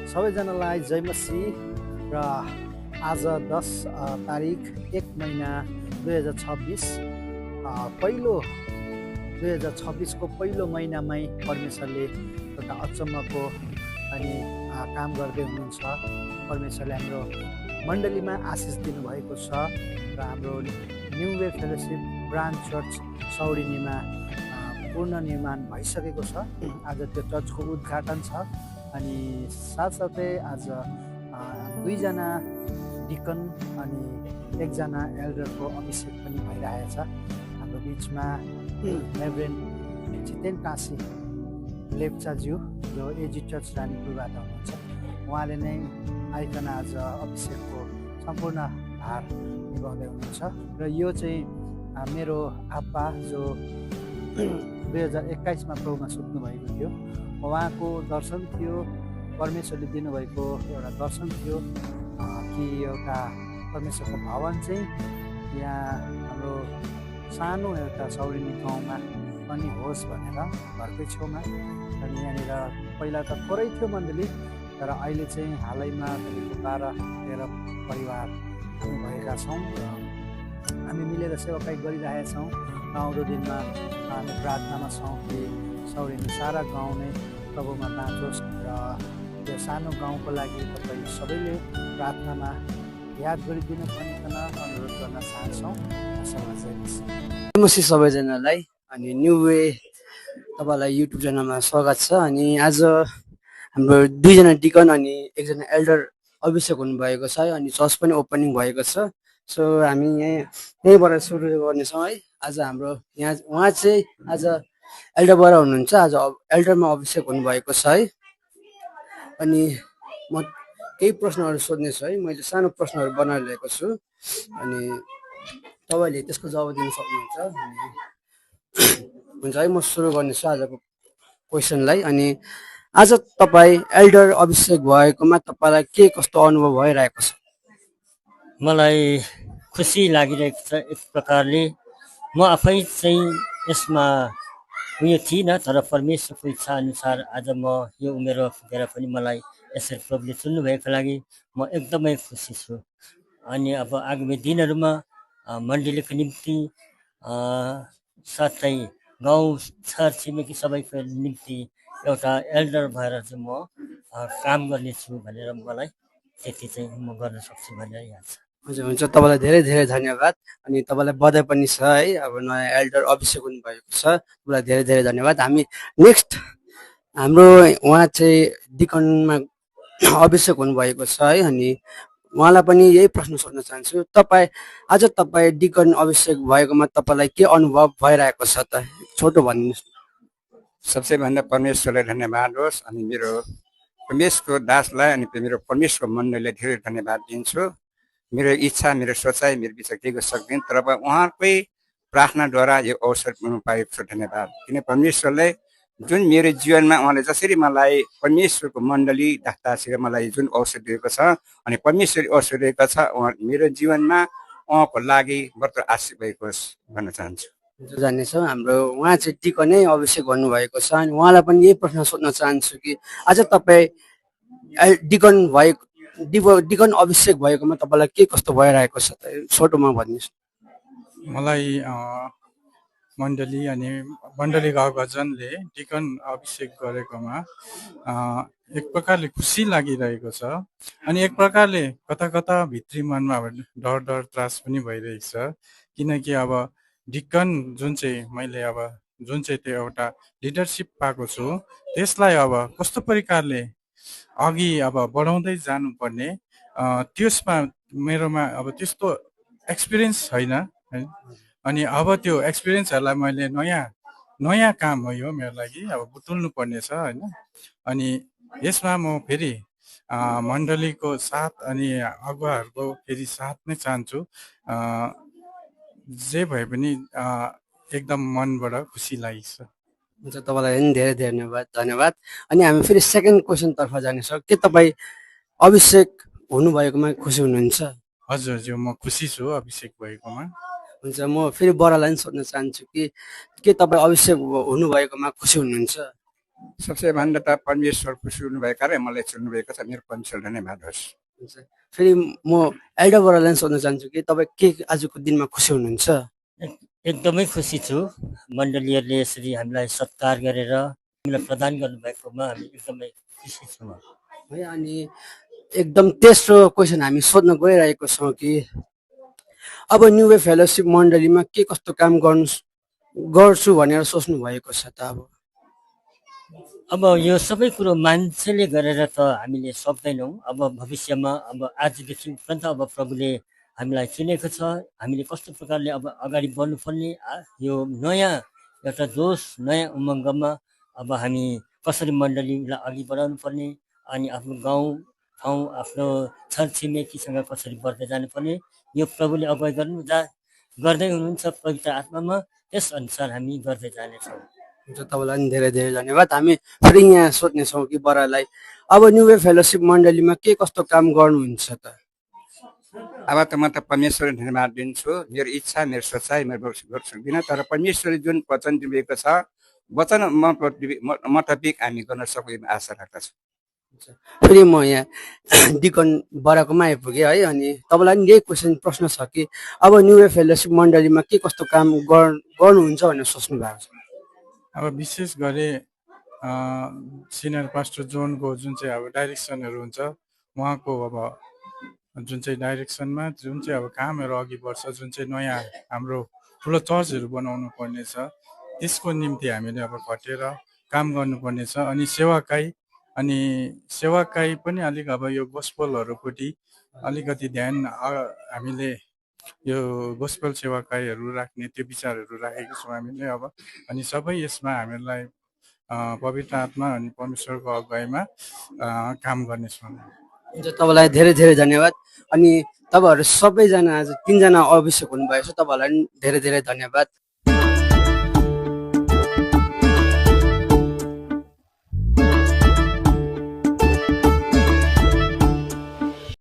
सबैजनालाई जय मसी र आज 10 तारिक 1 महिना 2026 पहिलो 2026 को पहिलो महिनामै परमेश्वरले एउटा अचम्मको अनि काम गर्दै हुनुहुन्छ। परमेश्वरले हाम्रो मण्डलीमा आशिष दिनुभएको छ र हाम्रो new way fellowship branch church सौडिनीमा पूर्ण निर्माण भइसकेको छ। आज त्यो चर्चको उद्घाटन छ अनि साथसाथै आज दुईजना डिकन अनि एकजना एल्डरको अभिषेक पनि भइरहेछ। हाम्रो बिचमा रेभरेन्ड जितेन काशी लेप्चाज्यू जो एजी चर्च रानीपुरबाट हुनुहुन्छ, उहाँले नै आइकन आज अभिषेकको सम्पूर्ण भार निभाउँदै हुनुहुन्छ। र यो चाहिँ मेरो आप्पा जो 2021 प्रभुमा सुत्नुभएको थियो, उहाँको दर्शन थियो, परमेश्वरले दिनुभएको एउटा दर्शन थियो कि एउटा परमेश्वरको भवन चाहिँ यहाँ हाम्रो सानो एउटा सौडिनी गाउँमा पनि होस् भनेर घरकै छेउमा। अनि यहाँनिर पहिला त थोरै थियो मण्डली, तर अहिले चाहिँ हालैमा तपाईँको 12-13 परिवार हामी भएका छौँ र हामी मिलेर सेवाकाई गरिरहेका छौँ। आउँदो दिनमा हामी प्रार्थनामा छौँ कि सौडिनी सारा गाउँ नै प्रभुमा बाँचोस् र त्यो सानो गाउँको लागि तपाईँ सबैले प्रार्थनामा याद गरिदिनु भनिकन अनुरोध गर्न चाहन्छौँ। नमस्ते सबैजनालाई। अनि न्यू वे तपाईँलाई युट्युब च्यानलमा स्वागत छ। अनि आज हाम्रो दुईजना डिकन अनि एकजना एल्डर अभिषेक हुनुभएको छ है, अनि चर्च पनि ओपनिङ भएको छ। सो हामी यहीँबाट सुरु गर्नेछौँ है। आज हाम्रो यहाँ उहाँ चाहिँ आज एल्डरबाट हुनुहुन्छ, आज एल्डरमा अभिषेक हुनुभएको छ है। अनि म केही प्रश्नहरू सोध्नेछु है, मैले सानो प्रश्नहरू बनाएर ल्याएको छु अनि तपाईँले त्यसको जवाब दिन सक्नुहुन्छ। अनि हुन्छ है, म सुरु गर्नेछु आजको क्वेसनलाई। अनि आज तपाईँ एल्डर अभिषेक भएकोमा तपाईँलाई के कस्तो अनुभव भइरहेको छ? मलाई खुसी लागिरहेको छ एक प्रकारले। म आफै चाहिँ यसमा उयो थिइनँ, तर परमेश्वरको इच्छा अनुसार आज म यो उमेरमा पुगेर पनि मलाई यसरी प्रभुले चुन्नुभएको लागि म एकदमै खुसी छु। अनि अब आगामी दिनहरूमा मण्डलीको निम्ति साथै गाउँ छर छिमेकी सबैको निम्ति एउटा एल्डर भएर चाहिँ म काम गर्नेछु भनेर मलाई त्यति चाहिँ म गर्न सक्छु भनेर याद छ। हुन्छ हुन्छ, तपाईँलाई धेरै धेरै धन्यवाद। अनि तपाईँलाई बधाई पनि छ है, अब नयाँ एल्डर अभिषेक हुनुभएको छ, तपाईँलाई धेरै धेरै धन्यवाद। हामी नेक्स्ट हाम्रो उहाँ चाहिँ डिकनमा अभिषेक हुनुभएको छ है, अनि उहाँलाई पनि यही प्रश्न सोध्न चाहन्छु। आज तपाईँ डिकन अभिषेक भएकोमा तपाईँलाई के अनुभव भइरहेको छ त छोटो भनिदिनुहोस्। सबसे भन्दा परमेश्वरलाई धन्यवाद होस्। अनि मेरो परमेश्वरको दासलाई अनि मेरो परमेश्वर मण्डलीलाई धेरै धन्यवाद दिन्छु। मेरो इच्छा, मेरो सोचाइ, मेरो विचार केही सक्दिनँ, तर उहाँकै प्रार्थनाद्वारा यो अवसर पाएको छु। धन्यवाद। किन परमेश्वरलाई जुन मेरो जीवनमा उहाँले जसरी मलाई परमेश्वरको मण्डली दासतासित मलाई जुन अवसर दिएको छ अनि परमेश्वर अवसर दिएको छ, उहाँ मेरो जीवनमा उहाँको लागि व्रत आशिष भएको होस् भन्न चाहन्छु। जान्नेछौँ हाम्रो उहाँ चाहिँ डिकनै अभिषेक भन्नुभएको छ, अनि उहाँलाई पनि यही प्रश्न सोध्न चाहन्छु कि आज तपाईँ डिकन अभिषेक भएकोमा तपाईँलाई के कस्तो भइरहेको छ त छोटोमा भनिदिनुहोस्। मलाई मण्डली अनि मण्डली गाउँघरजनले डिकन अभिषेक गरेकोमा एक प्रकारले खुसी लागिरहेको छ। अनि एक प्रकारले कता कता भित्री मनमा अब डर त्रास पनि भइरहेको छ, किनकि अब डिकन जुन चाहिँ मैले अब जुन चाहिँ त्यो एउटा लिडरसिप पाएको छु, त्यसलाई अब कस्तो प्रकारले अघि अब बढाउँदै जानुपर्ने, त्यसमा मेरोमा अब त्यस्तो एक्सपिरियन्स छैन है। अनि अब त्यो एक्सपिरियन्सहरूलाई मैले नयाँ काम हो यो मेरो लागि, अब बुटुल्नु पर्ने छ होइन। अनि यसमा म फेरि मण्डलीको साथ अनि अगुवाहरूको फेरि साथ नै चाहन्छु। जे भए पनि एकदम मनबाट खुसी लागेको छ। हुन्छ, तपाईँलाई पनि धेरै धन्यवाद। अनि हामी फेरि सेकेन्ड क्वेसनतर्फ जानेछौँ। के तपाईँ अभिषेक हुनुभएकोमा खुसी हुनुहुन्छ? हजुर हजुर, म खुसी छु अभिषेक भएकोमा। हुन्छ, म फेरि बडालाई पनि सोध्न चाहन्छु कि के तपाईँ अभिषेक हुनुभएकोमा खुसी हुनुहुन्छ? सबसे भन्दा त परमेश्वर खुसी हुनुभएको कारण मलाई चुन्नुभएको छ। मेरो परमेश्वर धन्यवाद होस्। हुन्छ। फेरि म एल्डर बरालाई सोध्न चाहन्छु कि तपाईँ के आजको दिनमा खुसी हुनुहुन्छ? एकदमै खुसी छु। मण्डलीहरूले यसरी हामीलाई सत्कार गरेर हामीलाई प्रदान गर्नुभएकोमा हामी एकदमै खुसी छौँ। है अनि एकदम तेस्रो क्वेसन हामी सोध्न गइरहेको छौँ कि अब न्यु वे फेलोसिप मण्डलीमा के कस्तो काम गर्छु भनेर सोच्नु भएको छ त? अब यो सबै कुरो मान्छेले गरेर त हामीले सक्दैनौँ। अब भविष्यमा अब आजदेखि उपरान्त अब प्रभुले हामीलाई चिनेको छ, हामीले कस्तो प्रकारले अब अगाडि बढ्नुपर्ने, यो नयाँ एउटा जोस नयाँ उमङ्गमा अब हामी कसरी मण्डलीलाई अघि बढाउनु पर्ने, अनि आफ्नो गाउँ ठाउँ आफ्नो छरछिमेकीसँग कसरी बढ्दै जानुपर्ने, यो प्रभुले अगुवाई गर्दै हुनुहुन्छ पवित्र आत्मामा। त्यसअनुसार हामी गर्दै जानेछौँ। हुन्छ, तपाईँलाई पनि धेरै धेरै धन्यवाद। हामी फेरि यहाँ सोध्नेछौँ कि बरालाई अब न्यु वे फेलोसिप मण्डलीमा के कस्तो काम गर्नुहुन्छ त? अब त म त परमेश्वरलाई धन्यवाद दिन्छु। मेरो इच्छा मेरो सोचाइ मेरो गर्नु सक्दिनँ, तर परमेश्वरले जुन वचन दिएको छ वचन मुताबिक हामी गर्न सक्ने आशा राख्दछु। फेरि म यहाँ डिकन बराकोमा आइपुगेँ है। अनि तपाईँलाई पनि यही प्रश्न छ कि अब न्यु वे फेलोसिप मण्डलीमा के कस्तो काम गर्नुहुन्छ भनेर सोच्नु भएको छ? अब विशेष गरी सिनियर पास्टर जोनको जुन चाहिँ अब डाइरेक्सनहरू हुन्छ, उहाँको अब जुन चाहिँ डाइरेक्सनमा जुन चाहिँ अब कामहरू अघि बढ्छ, जुन चाहिँ नयाँ हाम्रो ठुलो चर्चहरू बनाउनु पर्ने छ, त्यसको निम्ति हामीले अब खटेर काम गर्नुपर्ने छ। अनि सेवाकाई पनि अलिक अब यो गोस्पलहरूपट्टि अलिकति ध्यान हामीले यो गोस्पल सेवाकाईहरू राख्ने त्यो विचारहरू राखेको छौँ हामीले अब। अनि सबै यसमा हामीलाई पवित्र आत्मा अनि परमेश्वरको अगुवाईमा काम गर्नेछौँ। हुन्छ, तपाईँलाई धेरै धेरै धन्यवाद। अनि तपाईँहरू सबैजना आज 3जना अभिषेक हुनुभएको छ, तपाईँहरूलाई पनि धेरै धेरै धन्यवाद।